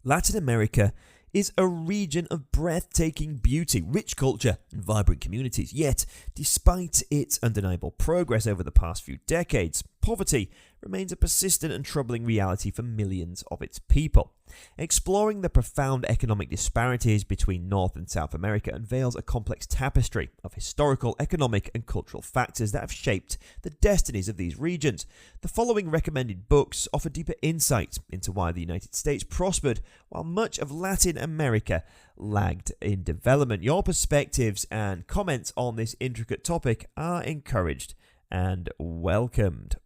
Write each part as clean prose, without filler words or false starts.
Latin America is a region of breathtaking beauty, rich culture, and vibrant communities. Yet, despite its undeniable progress over the past few decades, poverty remains a persistent and troubling reality for millions of its people. Exploring the profound economic disparities between North and South America unveils a complex tapestry of historical, economic, and cultural factors that have shaped the destinies of these regions. The following recommended books offer deeper insight into why the United States prospered while much of Latin America lagged in development. Your perspectives and comments on this intricate topic are encouraged and welcomed.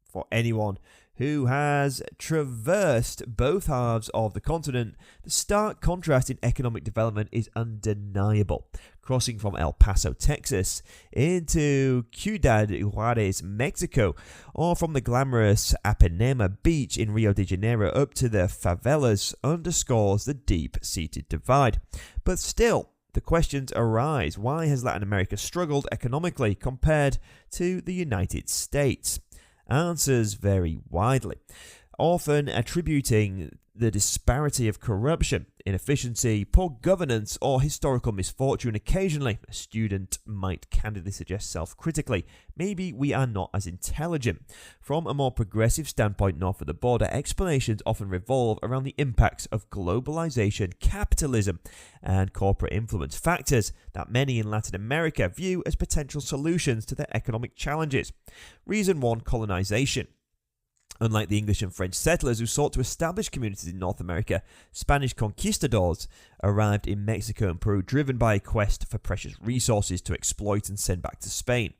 For anyone who has traversed both halves of the continent, the stark contrast in economic development is undeniable. Crossing from El Paso, Texas, into Ciudad Juarez, Mexico, or from the glamorous Ipanema Beach in Rio de Janeiro up to the favelas underscores the deep-seated divide. But still, the questions arise: why has Latin America struggled economically compared to the United States? Answers vary widely, often attributing the disparity of corruption, inefficiency, poor governance, or historical misfortune. Occasionally, a student might candidly suggest self-critically, maybe we are not as intelligent. From a more progressive standpoint north of the border, explanations often revolve around the impacts of globalization, capitalism, and corporate influence, factors that many in Latin America view as potential solutions to their economic challenges. Reason 1: colonization. Unlike the English and French settlers who sought to establish communities in North America, Spanish conquistadors arrived in Mexico and Peru driven by a quest for precious resources to exploit and send back to Spain.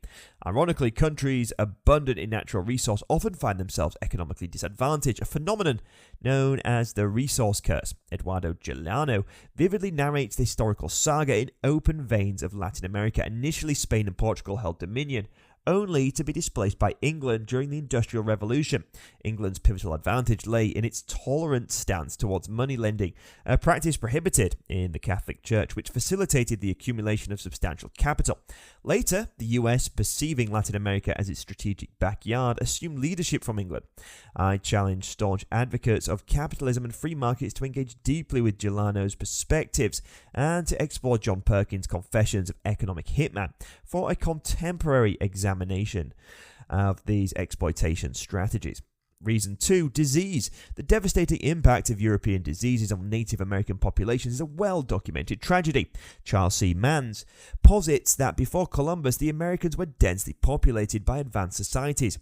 Ironically, countries abundant in natural resource often find themselves economically disadvantaged, a phenomenon known as the resource curse. Eduardo Galeano vividly narrates the historical saga in open veins of Latin America. Initially, Spain and Portugal held dominion, only to be displaced by England during the Industrial Revolution. England's pivotal advantage lay in its tolerant stance towards money lending, a practice prohibited in the Catholic Church, which facilitated the accumulation of substantial capital. Later, the US, perceiving Latin America as its strategic backyard, assumed leadership from England. I challenge staunch advocates of capitalism and free markets to engage deeply with Galeano's perspectives and to explore John Perkins' Confessions of Economic Hitman for a contemporary examination of these exploitation strategies. Reason 2: disease. The devastating impact of European diseases on Native American populations is a well-documented tragedy. Charles C. Mans posits that before Columbus, the Americans were densely populated by advanced societies,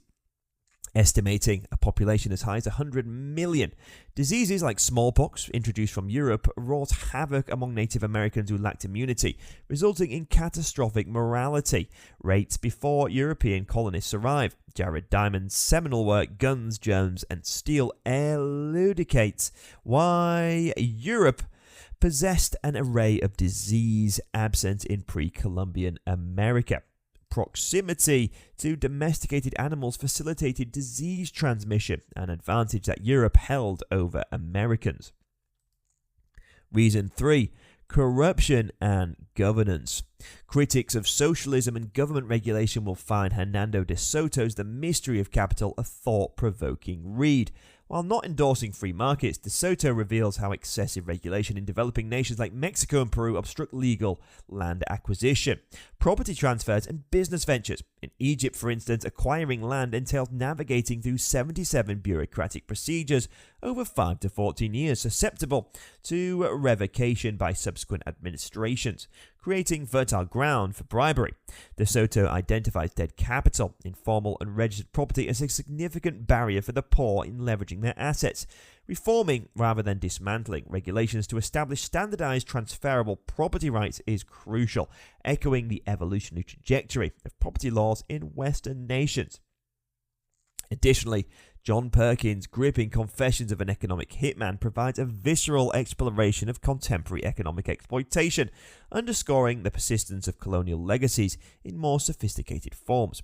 estimating a population as high as 100 million. Diseases like smallpox, introduced from Europe, wrought havoc among Native Americans who lacked immunity, resulting in catastrophic mortality rates before European colonists arrived. Jared Diamond's seminal work, Guns, Germs, and Steel, elucidates why Europe possessed an array of disease absent in pre-Columbian America. Proximity to domesticated animals facilitated disease transmission, an advantage that Europe held over Americans. Reason 3: corruption and governance. Critics of socialism and government regulation will find Hernando de Soto's The Mystery of Capital a thought-provoking read. While not endorsing free markets, De Soto reveals how excessive regulation in developing nations like Mexico and Peru obstruct legal land acquisition, property transfers, and business ventures. In Egypt, for instance, acquiring land entailed navigating through 77 bureaucratic procedures over 5 to 14 years, susceptible to revocation by subsequent administrations, creating fertile ground for bribery. De Soto identifies dead capital, informal and registered property, as a significant barrier for the poor in leveraging their assets. Reforming rather than dismantling regulations to establish standardized transferable property rights is crucial, echoing the evolutionary trajectory of property laws in Western nations. Additionally, John Perkins' gripping Confessions of an Economic Hitman provides a visceral exploration of contemporary economic exploitation, underscoring the persistence of colonial legacies in more sophisticated forms.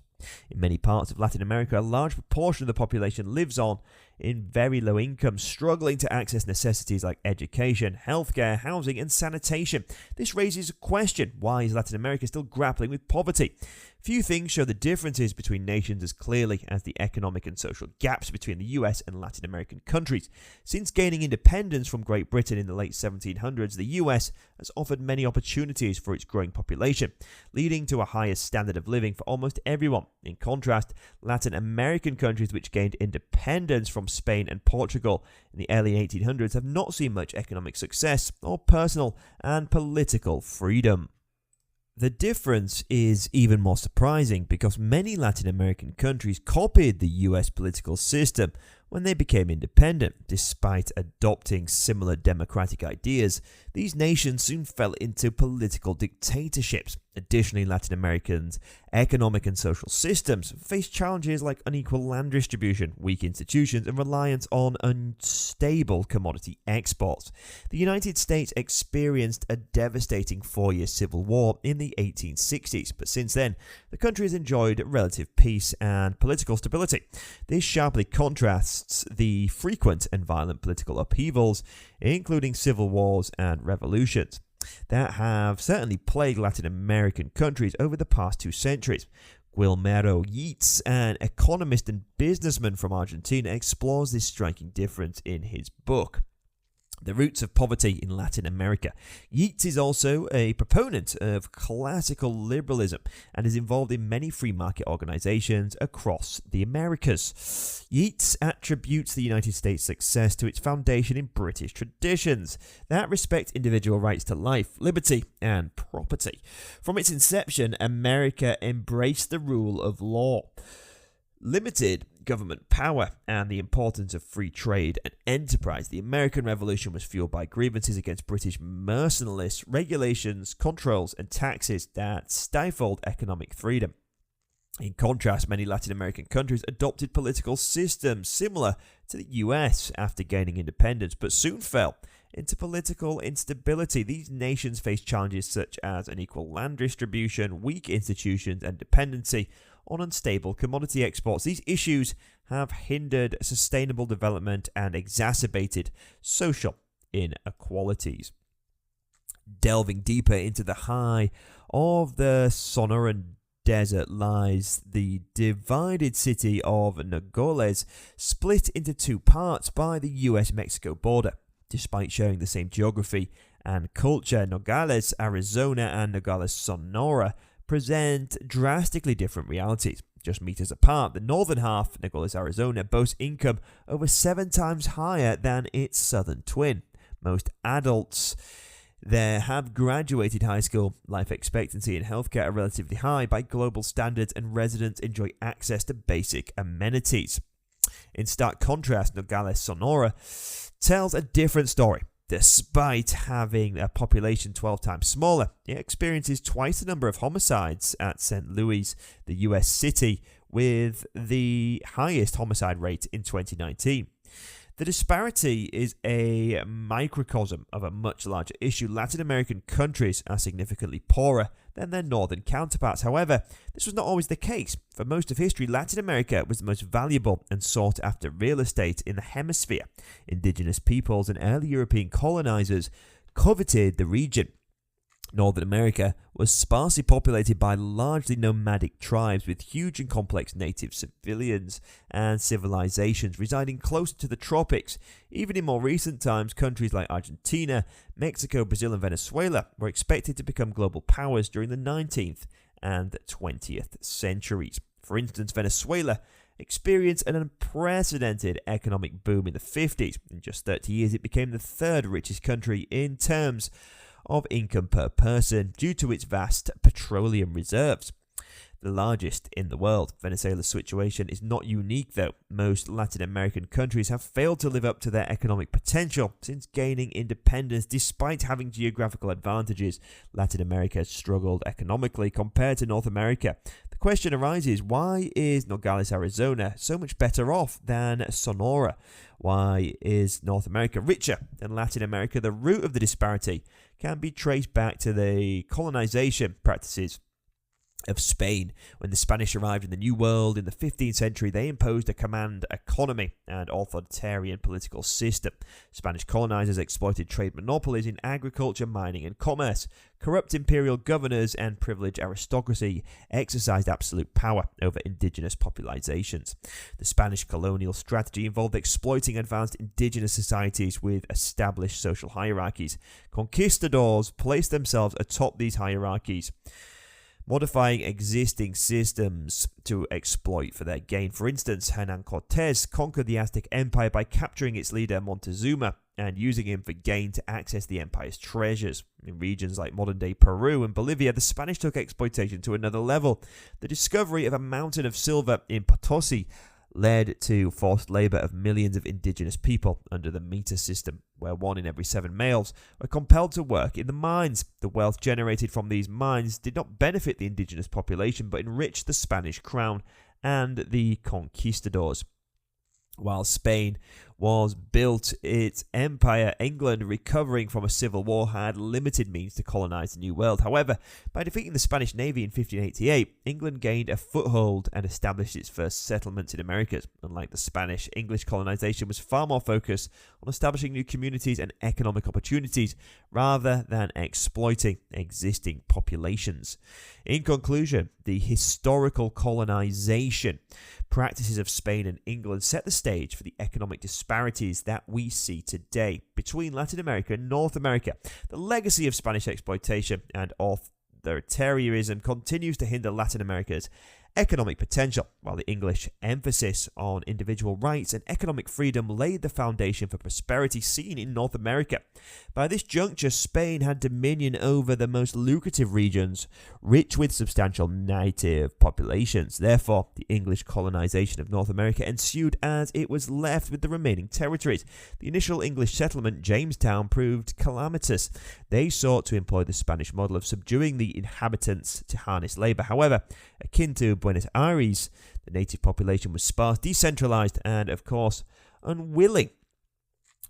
In many parts of Latin America, a large proportion of the population lives on in very low income, struggling to access necessities like education, healthcare, housing, and sanitation. This raises a question: why is Latin America still grappling with poverty? Few things show the differences between nations as clearly as the economic and social gaps between the US and Latin American countries. Since gaining independence from Great Britain in the late 1700s, the US has offered many opportunities for its growing population, leading to a higher standard of living for almost everyone. In contrast, Latin American countries which gained independence from Spain and Portugal in the early 1800s have not seen much economic success or personal and political freedom. The difference is even more surprising because many Latin American countries copied the US political system when they became independent. Despite adopting similar democratic ideas, these nations soon fell into political dictatorships. Additionally, Latin Americans' economic and social systems face challenges like unequal land distribution, weak institutions, and reliance on unstable commodity exports. The United States experienced a devastating 4-year civil war in the 1860s, but since then, the country has enjoyed relative peace and political stability. This sharply contrasts the frequent and violent political upheavals, including civil wars and revolutions, that have certainly plagued Latin American countries over the past 2 centuries. Guillermo Yeats, an economist and businessman from Argentina, explores this striking difference in his book, The Roots of Poverty in Latin America. Yeats is also a proponent of classical liberalism and is involved in many free market organizations across the Americas. Yeats attributes the United States' success to its foundation in British traditions that respect individual rights to life, liberty, and property. From its inception, America embraced the rule of law, limited government power, and the importance of free trade and enterprise. The American Revolution was fueled by grievances against British merciless regulations, controls, and taxes that stifled economic freedom. In contrast, many Latin American countries adopted political systems similar to the US after gaining independence, but soon fell into political instability. These nations faced challenges such as unequal land distribution, weak institutions, and dependency on unstable commodity exports. These issues have hindered sustainable development and exacerbated social inequalities. Delving deeper into the high of the Sonoran Desert lies the divided city of Nogales, split into 2 parts by the US-Mexico border. Despite sharing the same geography and culture, Nogales, Arizona, and Nogales, Sonora present drastically different realities. Just meters apart, the northern half, Nogales, Arizona, boasts income over 7 times higher than its southern twin. Most adults there have graduated high school. Life expectancy and healthcare are relatively high by global standards, and residents enjoy access to basic amenities. In stark contrast, Nogales, Sonora tells a different story. Despite having a population 12 times smaller, it experiences twice the number of homicides at St. Louis, the US city, with the highest homicide rate in 2019. The disparity is a microcosm of a much larger issue. Latin American countries are significantly poorer than their northern counterparts. However, this was not always the case. For most of history, Latin America was the most valuable and sought after real estate in the hemisphere. Indigenous peoples and early European colonizers coveted the region. Northern America was sparsely populated by largely nomadic tribes with huge and complex native civilians and civilizations residing closer to the tropics. Even in more recent times, countries like Argentina, Mexico, Brazil, and Venezuela were expected to become global powers during the 19th and 20th centuries. For instance, Venezuela experienced an unprecedented economic boom in the 50s. In just 30 years, it became the 3rd richest country in terms of income per person due to its vast petroleum reserves, the largest in the world. Venezuela's situation is not unique though. Most Latin American countries have failed to live up to their economic potential since gaining independence. Despite having geographical advantages, Latin America has struggled economically compared to North America. The question arises, why is Nogales, Arizona so much better off than Sonora? Why is North America richer than Latin America? The root of the disparity can be traced back to the colonization practices of Spain. When the Spanish arrived in the New World in the 15th century, they imposed a command economy and authoritarian political system. Spanish colonizers exploited trade monopolies in agriculture, mining, and commerce. Corrupt imperial governors and privileged aristocracy exercised absolute power over indigenous populations. The Spanish colonial strategy involved exploiting advanced indigenous societies with established social hierarchies. Conquistadors placed themselves atop these hierarchies, modifying existing systems to exploit for their gain. For instance, Hernán Cortés conquered the Aztec Empire by capturing its leader Montezuma and using him for gain to access the empire's treasures. In regions like modern-day Peru and Bolivia, the Spanish took exploitation to another level. The discovery of a mountain of silver in Potosi led to forced labor of millions of indigenous people under the meter system, where 1 in every 7 males were compelled to work in the mines. The wealth generated from these mines did not benefit the indigenous population, but enriched the Spanish crown and the conquistadors. While Spain was built its empire, England, recovering from a civil war, had limited means to colonize the New World. However, by defeating the Spanish Navy in 1588, England gained a foothold and established its first settlements in Americas. Unlike the Spanish, English colonization was far more focused on establishing new communities and economic opportunities rather than exploiting existing populations. In conclusion, the historical colonization practices of Spain and England set the stage for the economic disparities that we see today between Latin America and North America. The legacy of Spanish exploitation and authoritarianism continues to hinder Latin America's economic potential, while the English emphasis on individual rights and economic freedom laid the foundation for prosperity seen in North America. By this juncture, Spain had dominion over the most lucrative regions, rich with substantial native populations. Therefore, the English colonization of North America ensued as it was left with the remaining territories. The initial English settlement, Jamestown, proved calamitous. They sought to employ the Spanish model of subduing the inhabitants to harness labor. However, akin to Buenos Aires, the native population was sparse, decentralized, and, of course, unwilling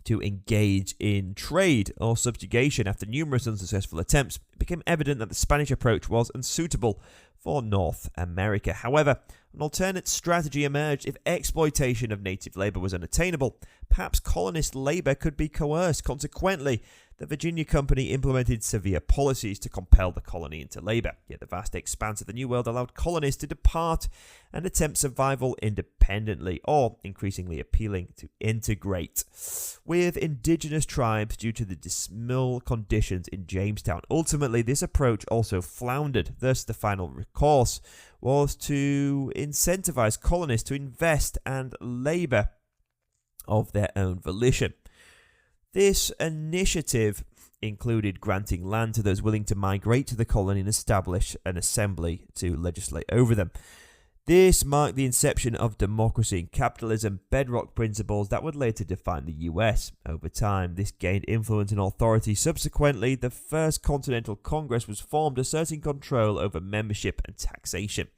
to engage in trade or subjugation. After numerous unsuccessful attempts, it became evident that the Spanish approach was unsuitable for North America. However, an alternate strategy emerged. If exploitation of native labor was unattainable, perhaps colonist labor could be coerced. Consequently, the Virginia Company implemented severe policies to compel the colony into labor. Yet the vast expanse of the New World allowed colonists to depart and attempt survival independently, or increasingly appealing to integrate with indigenous tribes due to the dismal conditions in Jamestown. Ultimately, this approach also floundered. Thus, the final recourse was to incentivize colonists to invest and labor of their own volition. This initiative included granting land to those willing to migrate to the colony and establish an assembly to legislate over them. This marked the inception of democracy and capitalism, bedrock principles that would later define the US. Over time, this gained influence and authority. Subsequently, the First Continental Congress was formed, asserting control over membership and taxation.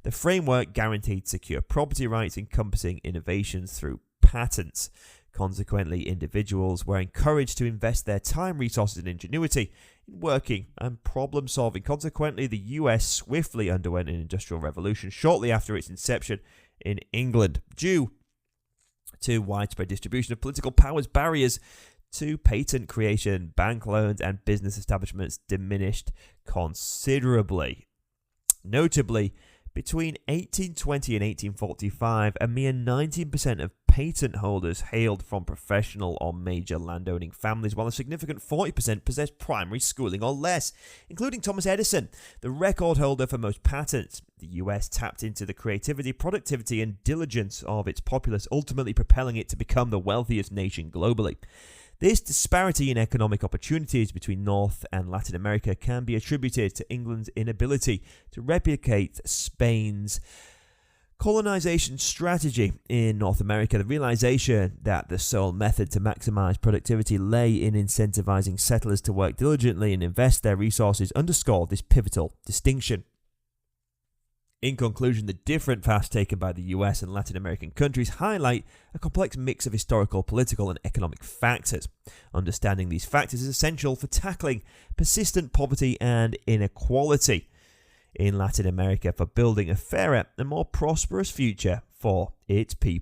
The framework guaranteed secure property rights, encompassing innovations through patents. Consequently, individuals were encouraged to invest their time, resources, and ingenuity in working and problem solving. Consequently, the US swiftly underwent an industrial revolution shortly after its inception in England, due to widespread distribution of political powers. Barriers to patent creation, bank loans, and business establishments diminished considerably. Notably, between 1820 and 1845, a mere 19% of patent holders hailed from professional or major landowning families, while a significant 40% possessed primary schooling or less, including Thomas Edison, the record holder for most patents. The US tapped into the creativity, productivity, and diligence of its populace, ultimately propelling it to become the wealthiest nation globally. This disparity in economic opportunities between North and Latin America can be attributed to England's inability to replicate Spain's colonization strategy in North America. The realization that the sole method to maximize productivity lay in incentivizing settlers to work diligently and invest their resources underscored this pivotal distinction. In conclusion, the different paths taken by the US and Latin American countries highlight a complex mix of historical, political, and economic factors. Understanding these factors is essential for tackling persistent poverty and inequality in Latin America for building a fairer and more prosperous future for its people.